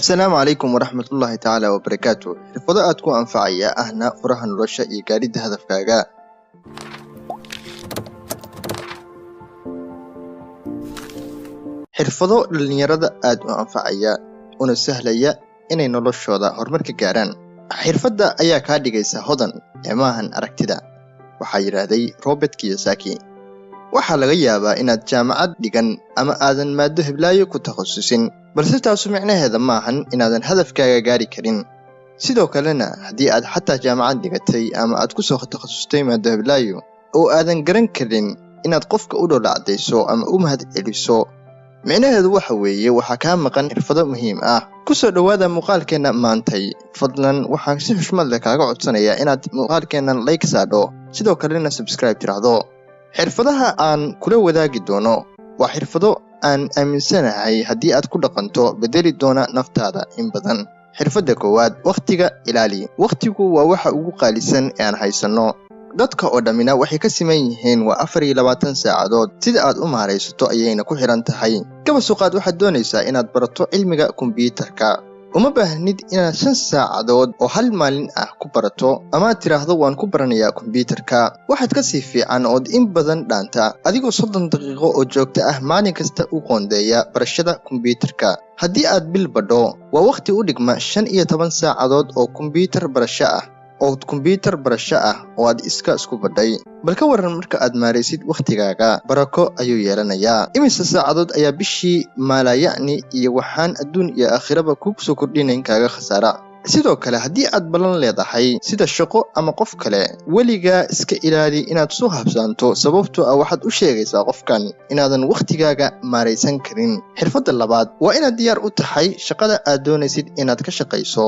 السلام عليكم ورحمة الله تعالى وبركاته. حرفضة أدكو أنفعية أهنا فرها نرشا إيقاريد هدف كاغا حرفضة للنيرادة أدو أنفعية ونسهلية إني نرشو دا هرمرك جاران حرفضة أيا كاديغيسا هودن إماهن أركتدا وحيرادي روبرت كيوساكي waxaa laga yaabaa inaad jaamacad dhigan ama aadan maado hiblaayo ku takhasusin balse taas micnaheedu maahan inaadan hadafkaaga gaari karin sidoo kalena haddii aad xataa jaamacad dhigatay ama aad ku soo takhasustay maado hiblaayo oo aadan garan karin inaad qofka u dhowlacdayso ama u mahad celiso micnaheedu waxa weeye waxa ka maqan xirfado muhiim ah ku soo dhawaada muuqaalkeena maantay fadlan waxaan si xushmad leh kaaga codsanayaa inaad muuqaalkeena like saadho sidoo kalena subscribe tiraahdo xirfadaha aan kula wadaagi doono waa xirfado aan aaminsanahay haddii aad ku dhaqanto bedeli doona naftaada in badan xirfadda koowaad waqtiga ilaali waqtigu waa waxa ugu qaalisan ee aan haysano dadka oo dhamina waxay ka siman yihiin waa 24 saacadood sida aad u maaraysato ayayna ku xiran tahay kaba suuqaad waxaad doonaysaa inaad barato cilmiga kombiyuutarka uma baahnid inaad 5 saacadood oo hal maalin ah ku barato ama tiraahdo waan ku baranayaa kombiyuutarka waxaad ka sii fiican oo in badan dhaanta adigoo 30 daqiiqo oo joogto ah maalin kasta u qoondeeya barashada kombiyuutarka haddii aad bil badho waa waqti u dhigma 15 saacadood oo kombiyuutar barasho ah oo aad isku badhay bal ka waran marka aad maaraysid waqtigaaga barako ayuu yeelanayaa imisa saacadood ayaa bishii maalayacni iyo waxaan adduun iyo aakhiraba ku soo kordhinayn kaaga khasaara sidoo kale haddii aad balan leedahay sida shaqo ama qof kale weligaa iska ilaali inaad soo habsaanto sababtoo ah waxaad u sheegaysaa qofkan inaadan waqtigaaga maaraysan karin xirfadda labaad waa inaad diyaar u tahay shaqada aad doonaysid inaad ka shaqayso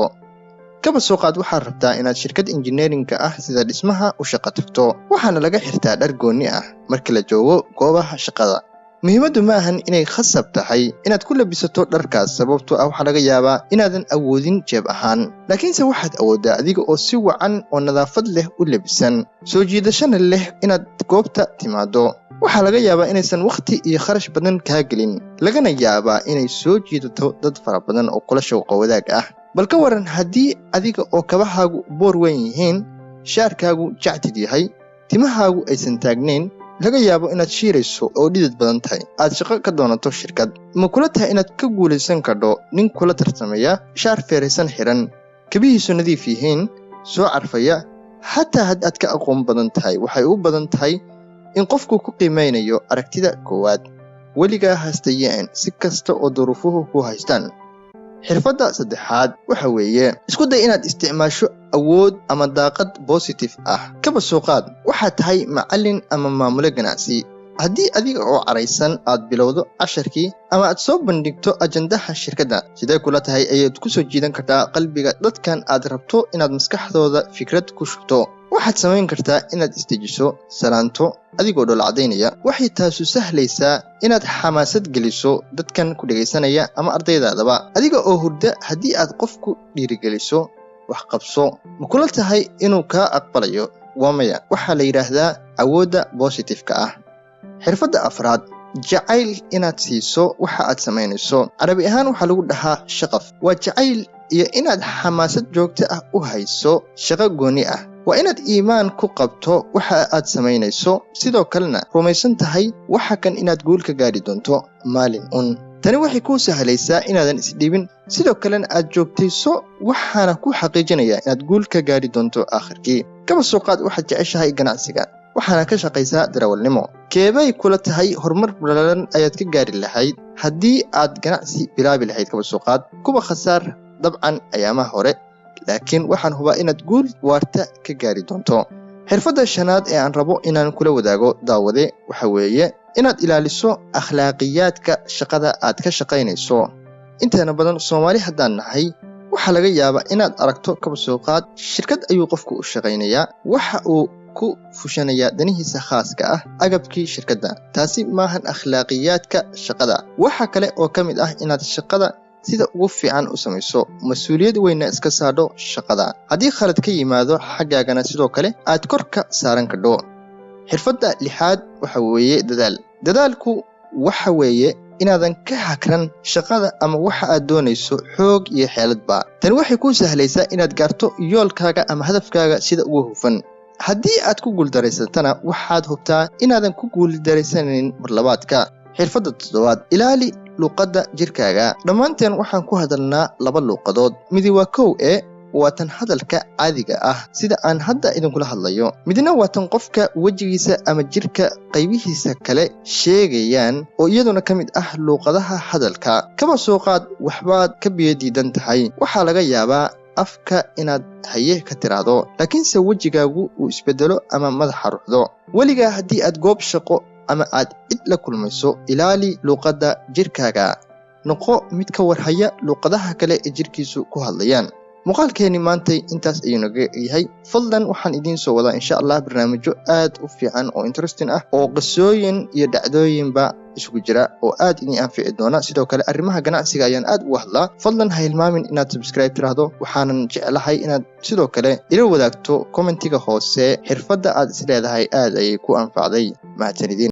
kaba suuqaad waxaad rabtaa inaad shirkad engineering-ka ah sida dhismaha u shaqo tagto waxaana laga xirtaa dhar gooni ah marka la joogo goobaha shaqada muhiimaddu ma ahan inay khasab tahay inaad ku labisato dharkaas sababtoo ah waxaa laga yaabaa inaadan awoodin jeeb ahaan laakiinse waxaad awooddaa adiga oo si wacan oo nadaafad leh u labisan soo jiidashana leh inaad goobta timaado waxaa laga yaabaa inaysan waqti iyo kharash badan kaa gelin lagana yaabaa inay soo jiidato dad fara badan oo kula shaqo wadaag ah bal ka waran haddii adiga oo kabahaagu boor weyn yihiin shaarkaagu jacdid yahay timahaagu aysan taagnayn laga yaabo inaad shiirayso oo dhidid badan tahay aad shaqo ka doonato shirkad ma kula tahay inaad ka guulaysan kardho nin kula tartamaya shaar feeraysan xiran kabihiisu nadiif yihiin soo carfaya xataa had aad ka aqoon badan tahay waxay u badan tahay in qofku ku qiimeynayo aragtida koowaad weligaa haastayeen si kasta oo duruufuhu ku haystaan xirfadda saddexaad waxa weeye isku day inaad isticmaasho awood ama daaqad positive ah kaba suuqaad waxaad tahay macallin ama maamule ganacsi haddii adiga oo caraysan aad bilowdo casharkii ama aad soo bandhigto ajandaha shirkadda sidee kula tahay ayaad ku soo jiidan kartaa qalbiga dadkan aad rabto inaad maskaxdooda fikrad ku shubto waxaad samayn kartaa inaad istejiso salaanto adigoo dhowlacdaynaya waxay taasu sahlaysaa inaad xamaasad geliso dadkan ku dhagaysanaya ama ardaydaadaba adiga oo hurda haddii aad qofku dhiirigeliso wax qabso ma kula tahay inuu kaa aqbalayo waa maya waxaa la yidhaahdaa awoodda positive-ka ah xirfadda afraad jacayl inaad siiso waxa aad samaynayso carabi ahaan waxaa lagu dhahaa shaqaf waa jacayl iyo inaad xamaasad joogto ah u hayso shaqo gooni ah waa inaad iimaan ku qabto waxa aad samaynayso sidoo kalena rumaysan tahay waxa kan inaad guul ka gaari doonto maalin tani waxay kuu sahlaysaa inaadan isdhiibin sidoo kalena aad joogtayso waxaana ku xaqiijinayaa inaad guul ka gaari doonto aakhirkii kaba suuqaad waxaad jeceshahay ganacsiga waxaana ka shaqaysaa darawalnimo keebay kula tahay horumar ballaaran ayaad ka gaari lahayd haddii aad ganacsi bilaabi lahayd kaba suuqaad kuwa khasaar dabcan ayaamaha hore laakiin waxaan hubaa inaad guul waarta ka gaari doonto xirfadda shanaad ee aan rabo inaan kula wadaago daawade waxa weeye inaad ilaaliso akhlaaqiyaadka shaqada aad ka shaqaynayso inteena badan Soomaali haddaan nahay waxaa laga yaabaa inaad aragto kaba suuqaad shirkad ayuu qofku u shaqaynayaa waxa uu ku fushanayaa danihiisa khaaska ah agabkii shirkadda taasi maahan akhlaaqiyaadka shaqada waxa kale oo ka mid ah inaad shaqada sida ugu fiican u samayso mas'uuliyad weyna iska saadho shaqada haddii khalad ka yimaado xaggaagana sidoo kale aad korka saaran kardho xirfadda lixaad waxa weeye dadaalku waxa weeye inaadan ka hakran shaqada ama waxa aad doonayso xoog iyo xeeladba. Tani waxay kuu sahlaysaa inaad gaarto yoolkaaga ama hadafkaaga sida ugu hufan. haddii aad ku guuldareysatana waxaad hubtaa inaadan ku guuldareysanin marlabaadka. xirfadda 7 ilaali luqadda jirkaaga. dhammaanteen waxaan ku hadalnaa 2 luqadood. midi waa kow waa tan hadalka caadiga ah sida aan hadda idinkula hadlayo, midna waa tan qofka wejigiisa ama jirka qaybihiisa kale sheegayaan oo iyaduna ka mid ah luqadaha hadalka. kaba soo qaad waxbaad ka biyadiidan tahay, waxaa laga yaabaa afka inaad haye ka tiraahdo laakiinse wejigaagu uu isbedelo ama madaxa ruxdo. weligaa haddii aad goob shaqo ama aad cid la kulmayso, ilaali luqadda jirkaaga. noqo mid ka warhaya luqadaha kale ee jirkiisu ku hadlayaan. muuqaalkeeni maantay intaas ayuu naga yahay. fadlan waxaan idiin soo wadaa insha Allah barnaamijyo aad u fiican oo interesting ah oo qisooyin iyo dhacdooyinba isugu jira oo aad idin anfici doona. sidoo kale arrimaha ganacsiga ayaan aad uga hadlaa. fadlan ha hilmaamin inaad subscribe tiraahdo. waxaanan jeclahay inaad sidoo kale ila wadaagto commentiga hoose xirfadda aad is leedahay aad ayay ku anfacday. mahadsanidin.